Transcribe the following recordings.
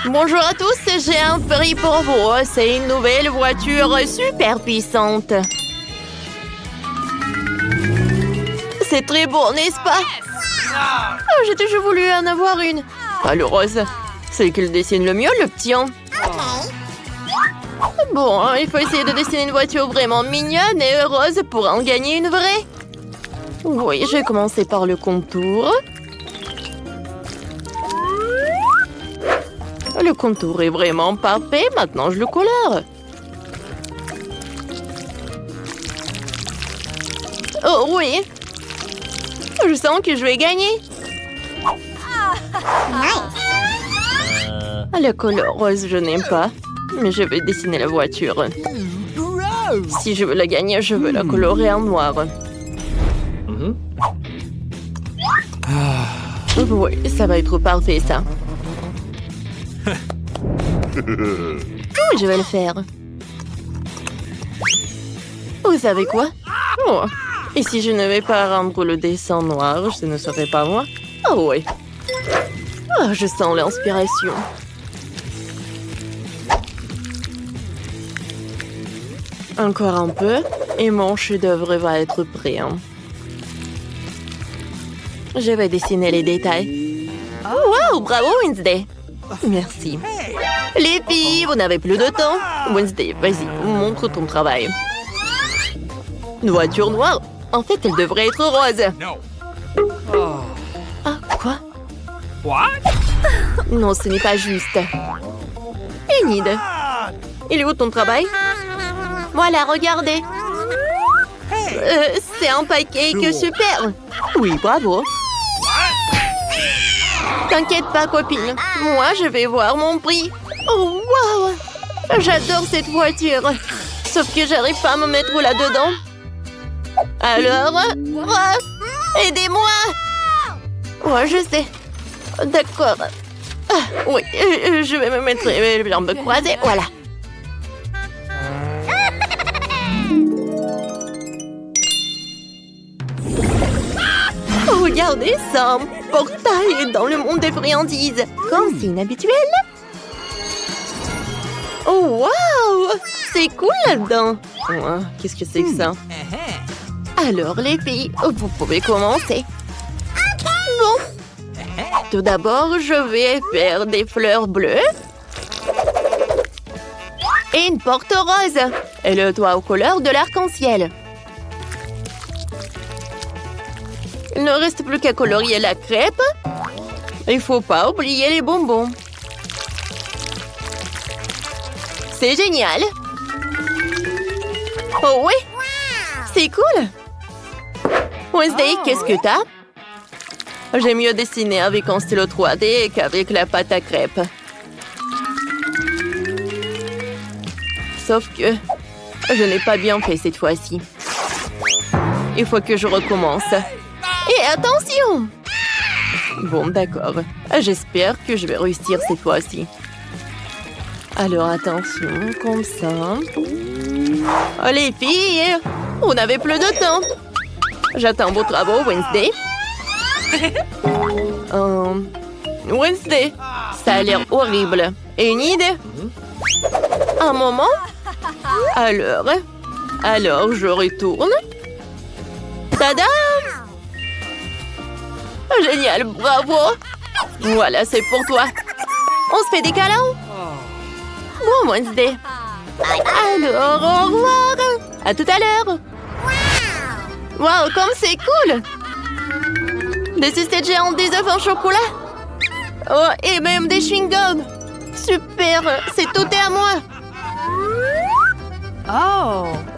Bonjour à tous, j'ai un prix pour vous. C'est une nouvelle voiture super puissante. C'est très beau, n'est-ce pas? Oh, j'ai toujours voulu en avoir une. Pas le rose. C'est qu'il dessine le mieux, le petit. Bon, il faut essayer de dessiner une voiture vraiment mignonne et heureuse pour en gagner une vraie. Oui, je vais commencer par le contour. Le contour est vraiment parfait. Maintenant, je le colore. Oh oui. Je sens que je vais gagner. La couleur rose, je n'aime pas. Mais je vais dessiner la voiture. Si je veux la gagner, je veux la colorer en noir. Oui, ça va être parfait, ça. Oui, je vais le faire. Vous savez quoi? Oh. Et si je ne vais pas rendre le dessin noir, ce ne serait pas moi? Oh oui. Oh, je sens l'inspiration. Encore un peu, et mon chef-d'œuvre va être prêt. Je vais dessiner les détails. Wow, bravo Wednesday! Merci. Les filles, vous n'avez plus de temps. Wednesday, vas-y, montre ton travail. Une voiture noire? En fait, elle devrait être rose. Ah, quoi? Non, ce n'est pas juste. Enid, il est où ton travail? Voilà, regardez. C'est un pancake super. Oui, bravo. T'inquiète pas, copine. Moi, je vais voir mon prix. Oh, wow! J'adore cette voiture. Sauf que j'arrive pas à me mettre là-dedans. Alors, aidez-moi! Ouais, je sais. D'accord. Ah, oui, je vais me mettre les jambes croisées. Voilà. Regardez ça, un portail dans le monde des friandises. Comme c'est inhabituel. Oh, wow! C'est cool là-dedans. Oh, qu'est-ce que c'est que ça? Alors, les filles, vous pouvez commencer. Bon. Tout d'abord, je vais faire des fleurs bleues. Et une porte rose. Et le toit aux couleurs de l'arc-en-ciel. Il ne reste plus qu'à colorier la crêpe. Il ne faut pas oublier les bonbons. C'est génial. Oh oui, c'est cool. Wednesday, qu'est-ce que t'as? J'ai mieux dessiné avec un stylo 3D qu'avec la pâte à crêpes. Sauf que je n'ai pas bien fait cette fois-ci. Il faut que je recommence. Et attention! Bon, d'accord. J'espère que je vais réussir cette fois-ci. Alors, attention, comme ça. Oh, les filles, on n'avait plus de temps. J'attends vos travaux, Wednesday. Wednesday, ça a l'air horrible. Et une idée? Un moment? Alors, je retourne. Tada! Génial, bravo! Voilà, c'est pour toi. On se fait des câlins? Bon, Wednesday. Alors, au revoir. À tout à l'heure. Wow, comme c'est cool! Des sucettes géantes, des œufs en chocolat. Oh, et même des chewing-gums. Super, c'est tout est à moi.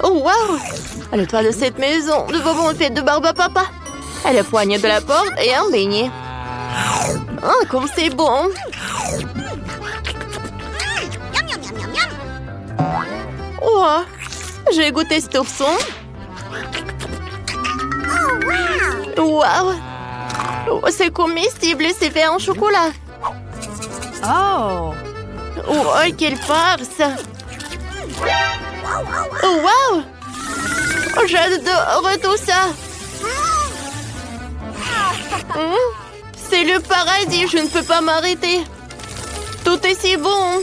Oh, wow! Le toit de cette maison, de bonbons est fait de barbe à papa. À la poignée de la porte et un beignet. Oh, comme c'est bon! Oh, j'ai goûté cet ourson. Wow! Oh, c'est comestible et c'est fait en chocolat. Oh, quelle farce! Oh, wow! Oh, j'adore tout ça! C'est le paradis, je ne peux pas m'arrêter. Tout Tout est si bon.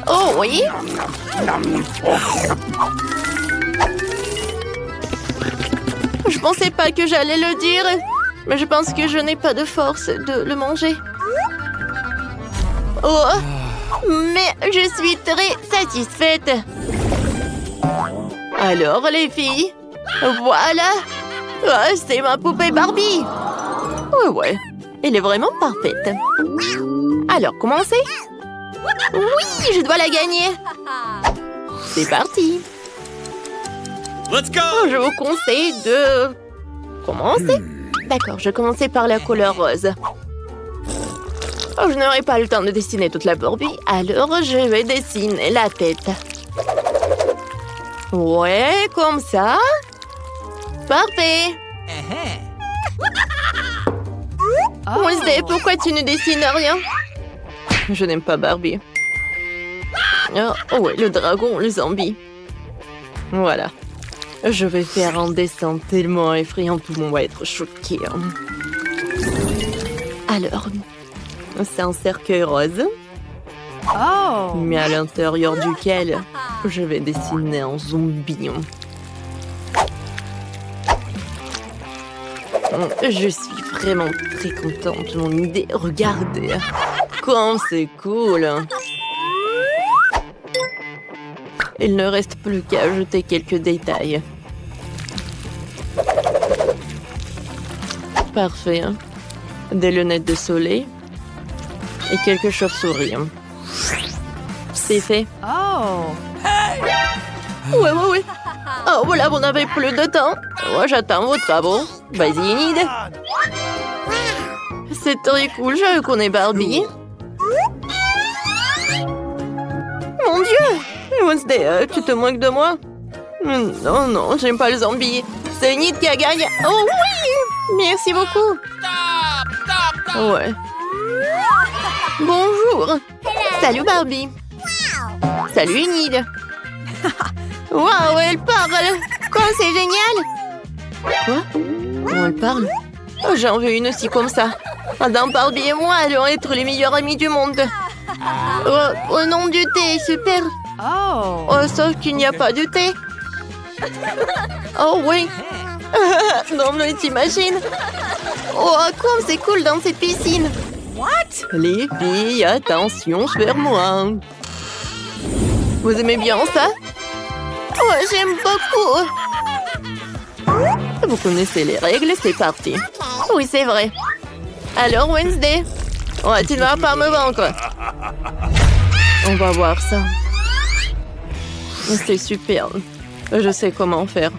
Oh oui. Je pensais pas que j'allais le dire, mais je pense que je n'ai pas de force de le manger. Oh, mais je suis très satisfaite. Alors les filles, voilà. Oh, c'est ma poupée Barbie. Ouais, elle est vraiment parfaite. Alors commencez. Oui, je dois la gagner. C'est parti. Let's go! Je vous conseille de commencer. D'accord, je vais commencer par la couleur rose. Oh, je n'aurai pas le temps de dessiner toute la Barbie, alors je vais dessiner la tête. Ouais, comme ça. Parfait. Wednesday, pourquoi tu ne dessines rien? Je n'aime pas Barbie. Oh ouais, le dragon, le zombie. Voilà. Je vais faire un dessin tellement effrayant, tout le monde va être choqué. Alors, c'est un cercueil rose. Oh! Mais à l'intérieur duquel je vais dessiner un zombie. Je suis vraiment très contente de mon idée. Regardez, comme c'est cool. Il ne reste plus qu'à ajouter quelques détails. Parfait. Des lunettes de soleil et quelques chauves-souris. C'est fait. Oh! Ouais. Oh, voilà, vous n'avez plus de temps. Moi, j'attends vos travaux. Vas-y, Enid. C'est très cool, je connais Barbie. Mon Dieu! Wednesday, tu te moques de moi? Non, j'aime pas le zombie. C'est Enid qui a gagné. Oh oui! Merci beaucoup. Ouais. Bonjour. Salut Barbie. Salut Enid. Waouh, elle parle. Quoi, c'est génial. Quoi? Comment elle parle? Oh, j'en veux une aussi comme ça. Madame Barbie et moi allons être les meilleurs amis du monde. Oh, au nom du thé, super. Oh! Oh, sauf qu'il n'y a pas de thé. Oh oui. Non, mais t'imagines? Oh, comme c'est cool dans cette piscine. What? Les filles, attention sur moi. Vous aimez bien ça? Oh, j'aime beaucoup. Vous connaissez les règles, c'est parti. Oui, c'est vrai. Alors, Wednesday? Oh, tu ne vas pas me vaincre. On va voir ça. C'est super. Je sais comment faire.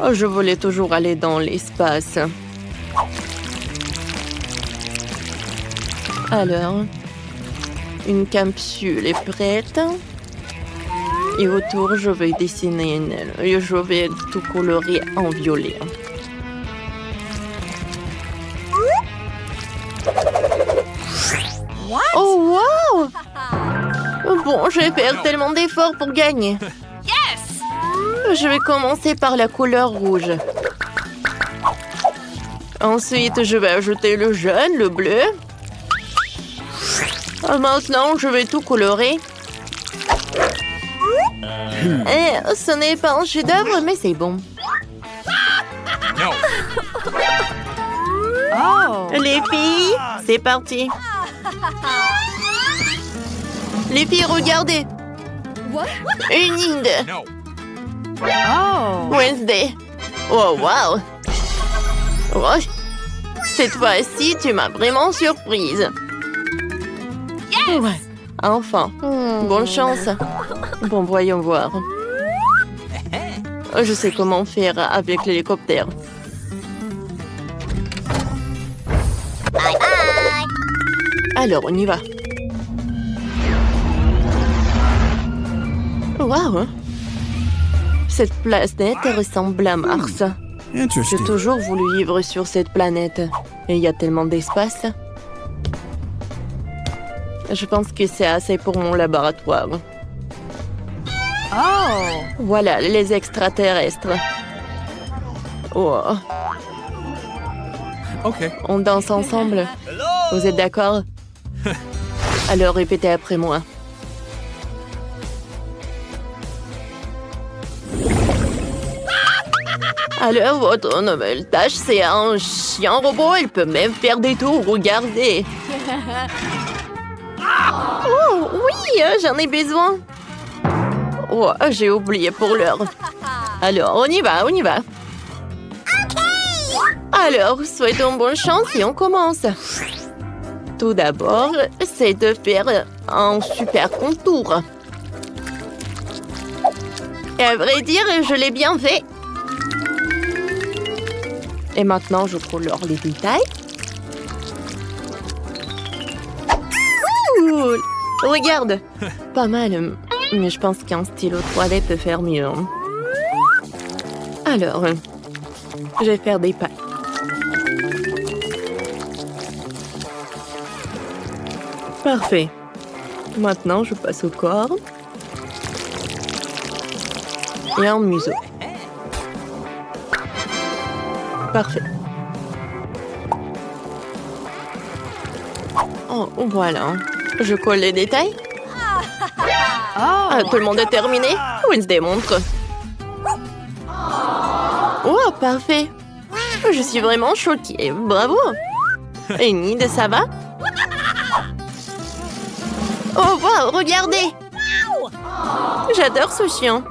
Oh, je voulais toujours aller dans l'espace. Alors, une capsule est prête. Et autour, je vais dessiner une aile. Et je vais tout colorer en violet. What? Oh, wow! Bon, je vais faire tellement d'efforts pour gagner. Yes! Je vais commencer par la couleur rouge. Ensuite, je vais ajouter le jaune, le bleu. Maintenant, je vais tout colorer. Ce n'est pas un chef-d'œuvre, mais c'est bon. Oh! Les filles, c'est parti. Les filles, regardez. Une Inde. Oh! Wednesday. Oh, wow. Oh, cette fois-ci, tu m'as vraiment surprise. Ouais, enfin. Bonne chance. Bon, voyons voir. Je sais comment faire avec l'hélicoptère. Bye bye. Alors, on y va. Waouh! Cette planète ressemble à Mars. J'ai Interesting. toujours voulu vivre sur cette planète. Et il y a tellement d'espace. Je pense que c'est assez pour mon laboratoire. Oh! Voilà, les extraterrestres. Oh. Okay. On danse ensemble. Vous êtes d'accord? Alors répétez après moi. Alors, votre nouvelle tâche, c'est un chien robot. Il peut même faire des tours. Regardez. Oh, oui, j'en ai besoin. Oh, j'ai oublié pour l'heure. Alors, on y va, on y va. Alors, souhaitons bonne chance et on commence. Tout d'abord, c'est de faire un super contour. Et à vrai dire, je l'ai bien fait. Et maintenant, je colore les détails. Cool! Regarde! Pas mal, mais je pense qu'un stylo 3D peut faire mieux. Alors, je vais faire des pattes. Parfait. Maintenant, je passe au corps. Et un museau. Parfait. Oh, voilà. Je colle les détails. Ah, tout le monde est terminé? Wednesday montre. Oh, parfait. Je suis vraiment choquée. Bravo. Enid, ça va? Oh, wow, regardez. J'adore ce chien.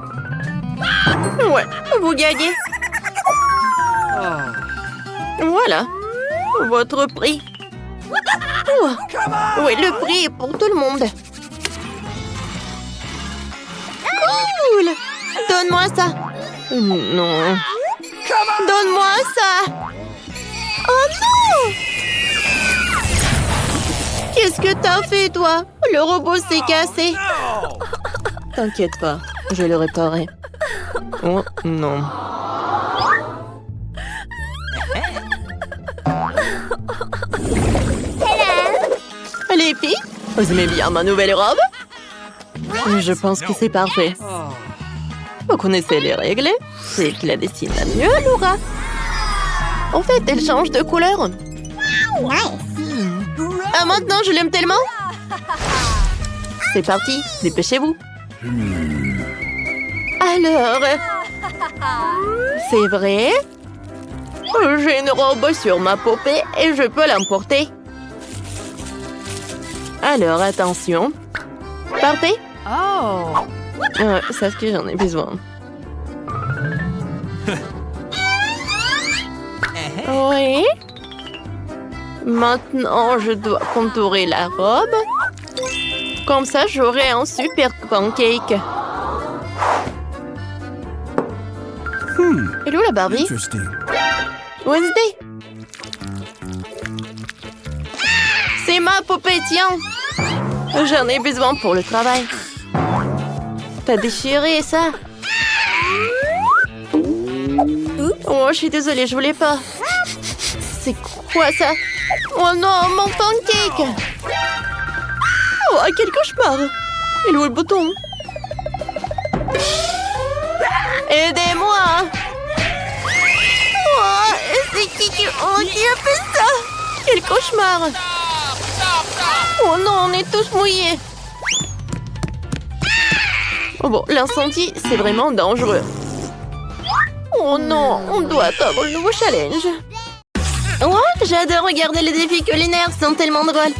Ouais, vous gagnez. Voilà, votre prix. Oh. Oui, le prix est pour tout le monde. Cool! Donne-moi ça. Non. Donne-moi ça. Oh non! Qu'est-ce que t'as fait, toi? Le robot s'est cassé. T'inquiète pas, je le réparerai. Oh non. Les filles, vous aimez bien ma nouvelle robe? Je pense que c'est parfait. Vous connaissez les règles? C'est qui la dessine la mieux, Laura. En fait, elle change de couleur. Ah, maintenant, je l'aime tellement. C'est parti, dépêchez-vous. Alors, c'est vrai? J'ai une robe sur ma poupée et je peux l'emporter. Alors, attention. Parfait. Oh. C'est ce que j'en ai besoin. Oui. Maintenant, je dois contourer la robe. Comme ça, j'aurai un super pancake. Hello, la Barbie. Wednesday. C'est ma poupée, tiens. J'en ai besoin pour le travail. T'as déchiré ça. Oh, je suis désolée, je voulais pas. C'est quoi ça? Oh non, mon pancake. Oh, quel cauchemar. Il est où le bouton? Aidez-moi. Oh, c'est qui a fait ça? Quel cauchemar. Oh non, on est tous mouillés. Oh bon, l'incendie, c'est vraiment dangereux. Oh non, on doit attendre le nouveau challenge. Oh, j'adore regarder les défis culinaires, ils sont tellement drôles.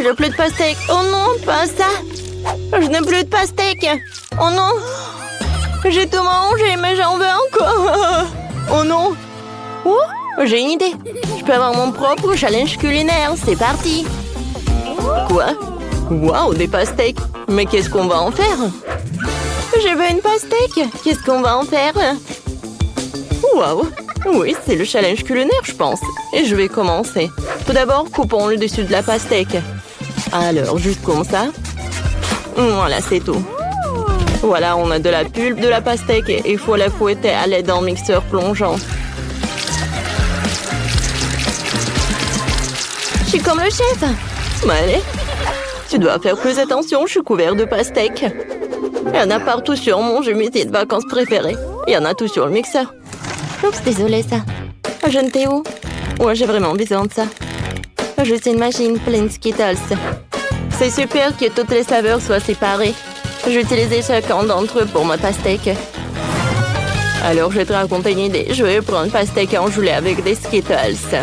J'ai plus de pastèque. Oh non, pas ça. Je n'ai plus de pastèque. Oh non. J'ai tout mangé, mais j'en veux encore. Oh non. Oh, j'ai une idée. Je peux avoir mon propre challenge culinaire. C'est parti. Quoi? Waouh, des pastèques. Mais qu'est-ce qu'on va en faire? Je veux une pastèque. Qu'est-ce qu'on va en faire? Waouh. Oui, c'est le challenge culinaire, je pense. Et je vais commencer. Tout d'abord, coupons le dessus de la pastèque. Alors, juste comme ça. Voilà, c'est tout. Voilà, on a de la pulpe de la pastèque et il faut la fouetter à l'aide d'un mixeur plongeant. Je suis comme le chef. Allez, tu dois faire plus attention, je suis couvert de pastèques. Il y en a partout sur mon jumétier de vacances préféré. Il y en a tout sur le mixeur. Oups, désolé ça. Je ne t'ai où? Ouais, j'ai vraiment besoin de ça. Juste une machine pleine de Skittles. C'est super que toutes les saveurs soient séparées. J'ai utilisé chacun d'entre eux pour ma pastèque. Alors, je vais te raconter une idée. Je vais prendre une pastèque engelée avec des Skittles.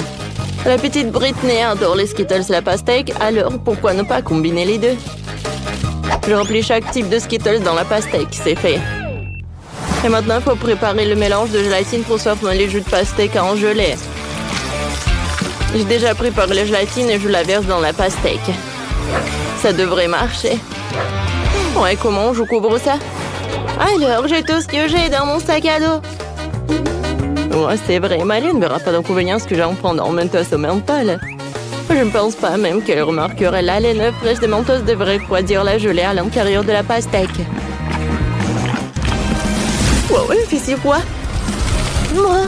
La petite Britney adore les Skittles et la pastèque, alors pourquoi ne pas combiner les deux? Je remplis chaque type de Skittles dans la pastèque, c'est fait. Et maintenant, il faut préparer le mélange de gélatine pour sortir les jus de pastèque à engeler. J'ai déjà préparé la gélatine et je la verse dans la pastèque. Ça devrait marcher. Ouais, comment je couvre ça? Alors, j'ai tout ce que j'ai dans mon sac à dos. Ouais, c'est vrai, Marie ne verra pas d'inconvénient ce que j'en prends dans Mentos au menthol. Je ne pense pas même qu'elle remarquerait la laine fraîche de Mentos devrait refroidir la gelée à l'intérieur de la pastèque. Wow, il fait si froid. Moi.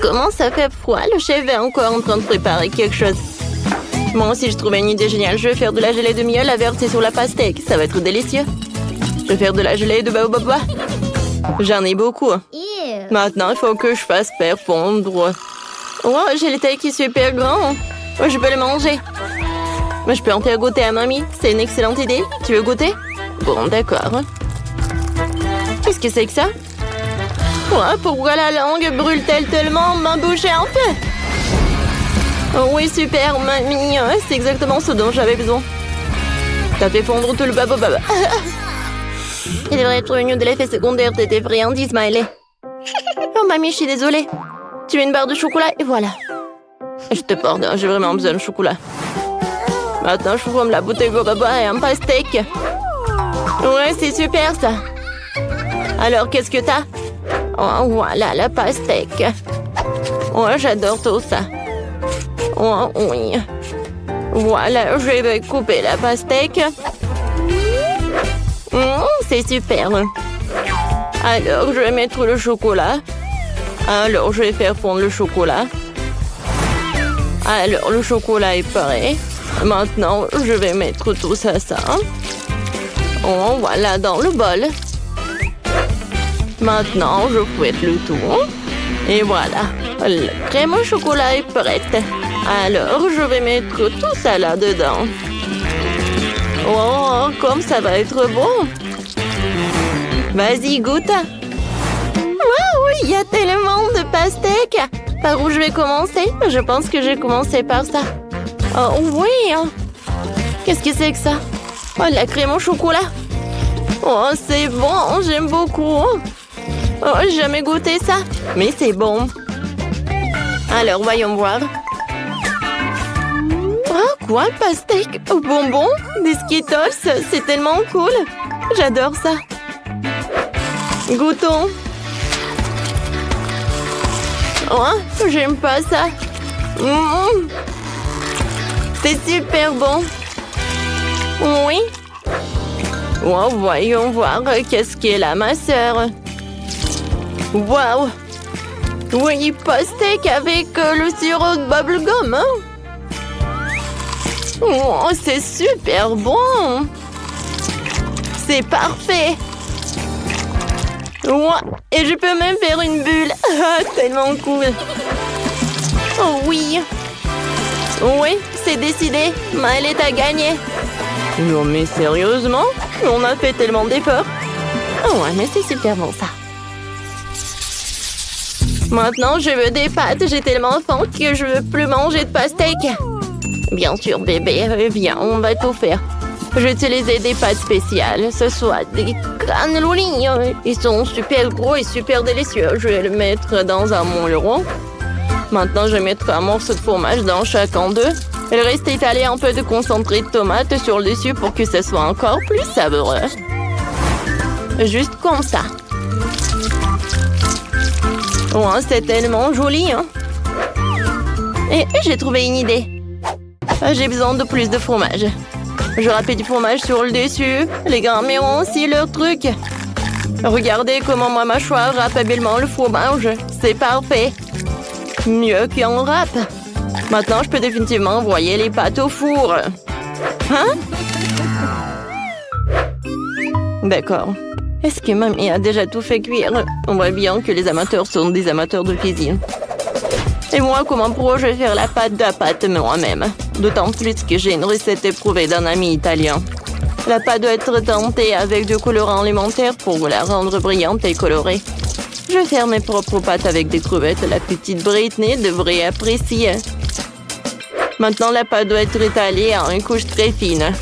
Comment ça fait froid? Le chef est encore en train de préparer quelque chose. Moi aussi, je trouvais une idée géniale. Je vais faire de la gelée de miel à verser sur la pastèque. Ça va être délicieux. Je vais faire de la gelée de baobab. J'en ai beaucoup. Ew. Maintenant, il faut que je fasse faire fondre. Oh, j'ai le taille qui est super grand. Oh, je peux le manger. Mais je peux en faire goûter à mamie. C'est une excellente idée. Tu veux goûter? Bon, d'accord. Qu'est-ce que c'est que ça? Oh, pourquoi la langue brûle-t-elle tellement? Ma bouche est en feu. Oh, oui, super, mamie. C'est exactement ce dont j'avais besoin. T'as fait fondre tout le babababa. Il devrait être prévenu de l'effet secondaire de tes friandises, Smiley. Oh, mamie, je suis désolée. Tu veux une barre de chocolat et voilà. Je te pardonne, j'ai vraiment besoin de chocolat. Maintenant, je forme la bouteille bababa et un pastèque. Ouais, c'est super, ça. Alors, qu'est-ce que t'as? Oh, voilà, la pastèque. Ouais, j'adore tout ça. Oh, oui. Voilà, je vais couper la pastèque. C'est super. Alors, je vais mettre le chocolat. Alors, je vais faire fondre le chocolat. Alors, le chocolat est prêt. Maintenant, je vais mettre tout ça. Oh, voilà, dans le bol. Maintenant, je fouette le tout. Et voilà, la crème au chocolat est prête. Alors, je vais mettre tout ça là-dedans. Oh, comme ça va être bon. Vas-y, goûte. Waouh, il y a tellement de pastèques. Par où je vais commencer? Je pense que je vais commencer par ça. Oh oui. Qu'est-ce que c'est que ça? Oh, la crème au chocolat. Oh, c'est bon, j'aime beaucoup. Oh, j'ai jamais goûté ça. Mais c'est bon. Alors, voyons voir. Oh, quoi, pastèque? Bonbons? Des Skittles? C'est tellement cool. J'adore ça. Goûtons. Oh, j'aime pas ça. C'est super bon. Oui. Oh, voyons voir qu'est-ce qu'est là, ma sœur. Waouh. Oui, pastèque avec le sirop de bubblegum. Oh, c'est super bon. C'est parfait. Ouais, et je peux même faire une bulle. Tellement cool. Oh oui. Oui, c'est décidé. Maëlle a gagné. Non mais sérieusement? On a fait tellement d'efforts. Oh ouais, mais c'est super bon ça. Maintenant, je veux des pâtes. J'ai tellement faim que je veux plus manger de pastèque. Bien sûr, bébé. Viens, on va tout faire. Je vais utiliser des pâtes spéciales. Ce soit des cannellonis. Ils sont super gros et super délicieux. Je vais le mettre dans un moule rond. Maintenant, je vais mettre un morceau de fromage dans chacun d'eux. Et le reste, étaler un peu de concentré de tomate sur le dessus pour que ce soit encore plus savoureux. Juste comme ça. Oh, c'est tellement joli, hein? Et j'ai trouvé une idée. J'ai besoin de plus de fromage. Je râpe du fromage sur le dessus. Les grands-mères ont aussi leur truc. Regardez comment ma mâchoire râpe habilement le fromage. C'est parfait. Mieux qu'un râpe. Maintenant, je peux définitivement envoyer les pâtes au four. Hein? D'accord. Est-ce que mamie a déjà tout fait cuire? On voit bien que les amateurs sont des amateurs de cuisine. Et moi, comment pourrais-je faire la pâte moi-même? D'autant plus que j'ai une recette éprouvée d'un ami italien. La pâte doit être teintée avec du colorant alimentaire pour la rendre brillante et colorée. Je vais faire mes propres pâtes avec des crevettes. La petite Britney devrait apprécier. Maintenant, la pâte doit être étalée en une couche très fine.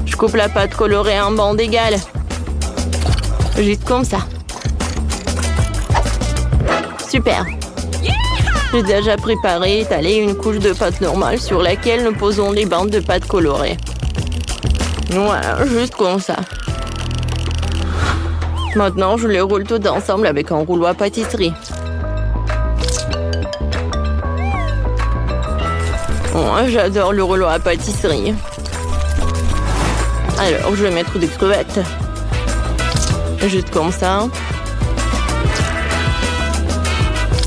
Je coupe la pâte colorée en bandes égales. Juste comme ça. Super. J'ai déjà préparé et étalé une couche de pâte normale sur laquelle nous posons les bandes de pâte colorée. Voilà, juste comme ça. Maintenant, je les roule toutes ensemble avec un rouleau à pâtisserie. Moi, j'adore le rouleau à pâtisserie. Alors, je vais mettre des crevettes. Juste comme ça.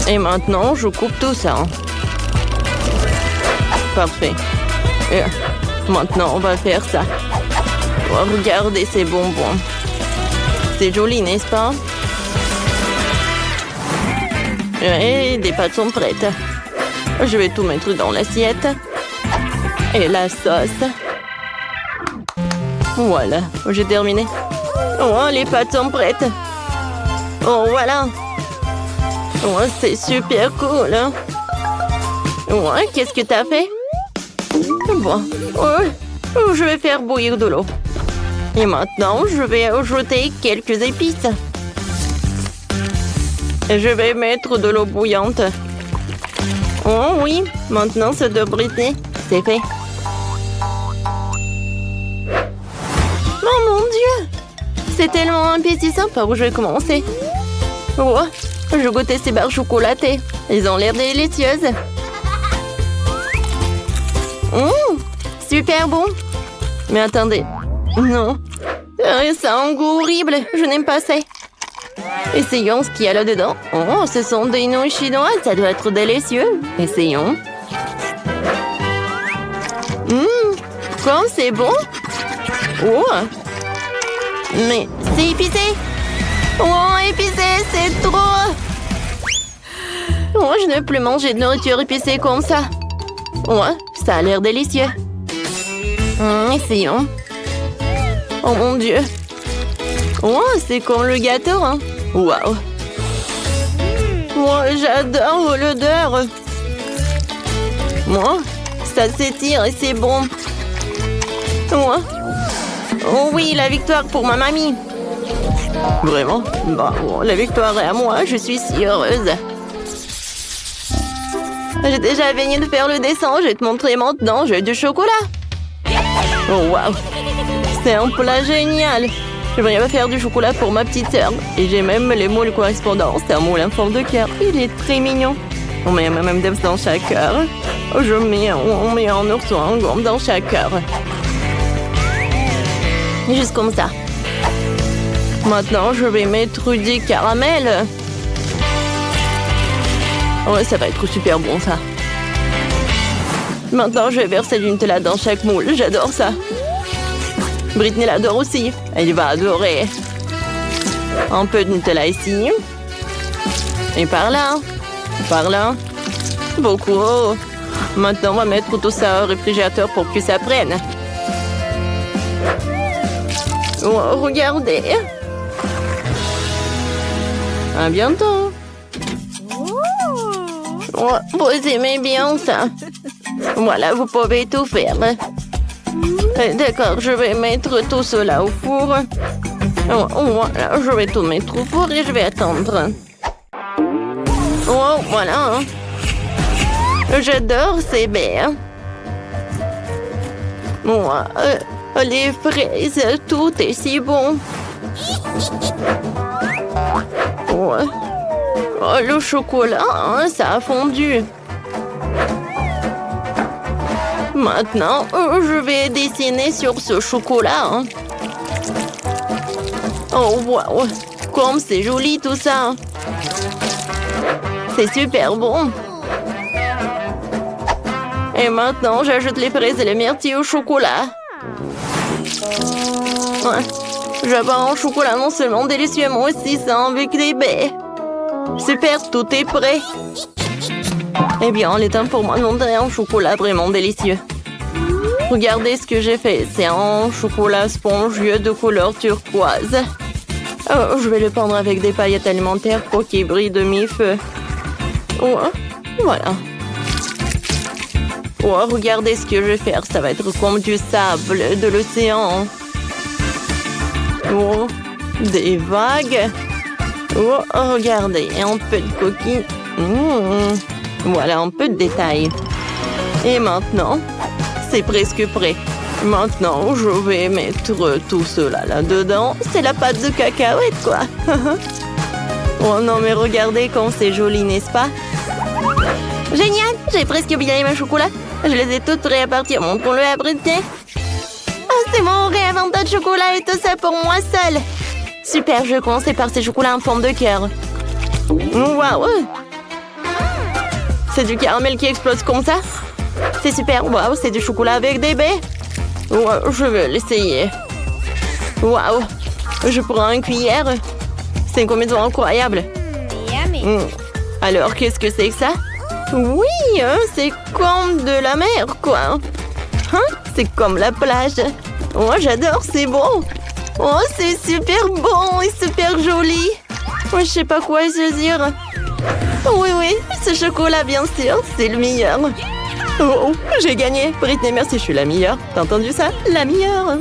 Et maintenant, je coupe tout ça. Parfait. Et maintenant, on va faire ça. Oh, regardez ces bonbons. C'est joli, n'est-ce pas? Et des pâtes sont prêtes. Je vais tout mettre dans l'assiette. Et la sauce. Voilà, j'ai terminé. Oh, les pâtes sont prêtes. Oh, voilà. Oh, c'est super cool. Oh, qu'est-ce que t'as fait? Bon, oh, je vais faire bouillir de l'eau. Et maintenant, je vais ajouter quelques épices. Et je vais mettre de l'eau bouillante. Oh oui, maintenant c'est de Britney. C'est fait. Oh mon Dieu! C'est tellement appétissant par où je vais commencer. Oh, je goûtais ces barres chocolatées. Elles ont l'air délicieuses. Super bon. Mais attendez. Non. Ça a un goût horrible. Je n'aime pas ça. Essayons ce qu'il y a là-dedans. Oh, ce sont des nouilles chinoises. Ça doit être délicieux. Essayons. Comme c'est bon. Oh. Mais c'est épicé. Oh, épicé, c'est trop. Oh, je ne veux plus manger de nourriture épicée comme ça. Oh, ça a l'air délicieux. Essayons. Oh mon Dieu. Oh, c'est comme le gâteau, hein. Waouh. Oh, j'adore l'odeur. Moi, ça s'étire et c'est bon. Oh oui, la victoire pour ma mamie. Vraiment? Bah, bon, la victoire est à moi, je suis si heureuse. J'ai déjà fini de faire le dessin, je vais te montrer maintenant, j'ai du chocolat. Oh waouh, c'est un plat génial. J'aimerais faire du chocolat pour ma petite sœur. Et j'ai même les moules correspondants, c'est un moule en forme de cœur. Il est très mignon. On met même des dans chaque cœur. On met un ourson en gomme dans chaque cœur. Juste comme ça. Maintenant, je vais mettre du caramel. Ouais, ça va être super bon, ça. Maintenant, je vais verser du Nutella dans chaque moule. J'adore ça. Britney l'adore aussi. Elle va adorer. Un peu de Nutella ici. Et par là. Par là. Beaucoup. Maintenant, on va mettre tout ça au réfrigérateur pour que ça prenne. Oh, regardez. À bientôt. Oh, vous aimez bien ça. Voilà, vous pouvez tout faire. D'accord, je vais mettre tout cela au four. Oh, voilà, je vais tout mettre au four et je vais attendre. Oh, voilà. J'adore ces baies. Moi, les fraises, tout est si bon. Oh, le chocolat, hein, ça a fondu. Maintenant, je vais dessiner sur ce chocolat. Hein. Oh, wow! Comme c'est joli tout ça! C'est super bon! Et maintenant, j'ajoute les fraises et les myrtilles au chocolat. Ouais. J'avais un chocolat non seulement délicieux, mais aussi ça avec des baies. Super, tout est prêt. Eh bien, il est temps pour moi de monter un chocolat vraiment délicieux. Regardez ce que j'ai fait. C'est un chocolat spongieux de couleur turquoise. Oh, je vais le peindre avec des paillettes alimentaires pour qu'il brille de mi-feu. Oh, voilà. Oh, regardez ce que je vais faire. Ça va être comme du sable de l'océan. Oh, des vagues. Oh, regardez. Et un peu de coquille. Voilà, un peu de détails. Et maintenant, c'est presque prêt. Maintenant, je vais mettre tout cela là-dedans. C'est la pâte de cacahuète, quoi. Oh non, mais regardez comme c'est joli, n'est-ce pas? Génial! J'ai presque oublié mes chocolats. Je les ai toutes prêts à partir. Montrons-le après, tiens. Ah, c'est mon rêve, un tas de chocolat et tout ça pour moi seule. Super, je vais commencer par ces chocolats en forme de cœur. Waouh! C'est du caramel qui explose comme ça? C'est super. Waouh, c'est du chocolat avec des baies. Wow, je vais l'essayer. Waouh! Je prends une cuillère. C'est complètement incroyable. Yummy. Alors, qu'est-ce que c'est que ça? Oui, hein, c'est comme de la mer, quoi. Hein? C'est comme la plage. Oh, j'adore, c'est bon. Oh, c'est super bon et super joli. Oh, je sais pas quoi choisir. Oui, ce chocolat, bien sûr, c'est le meilleur. Oh, j'ai gagné. Britney, merci, je suis la meilleure. T'as entendu ça? La meilleure.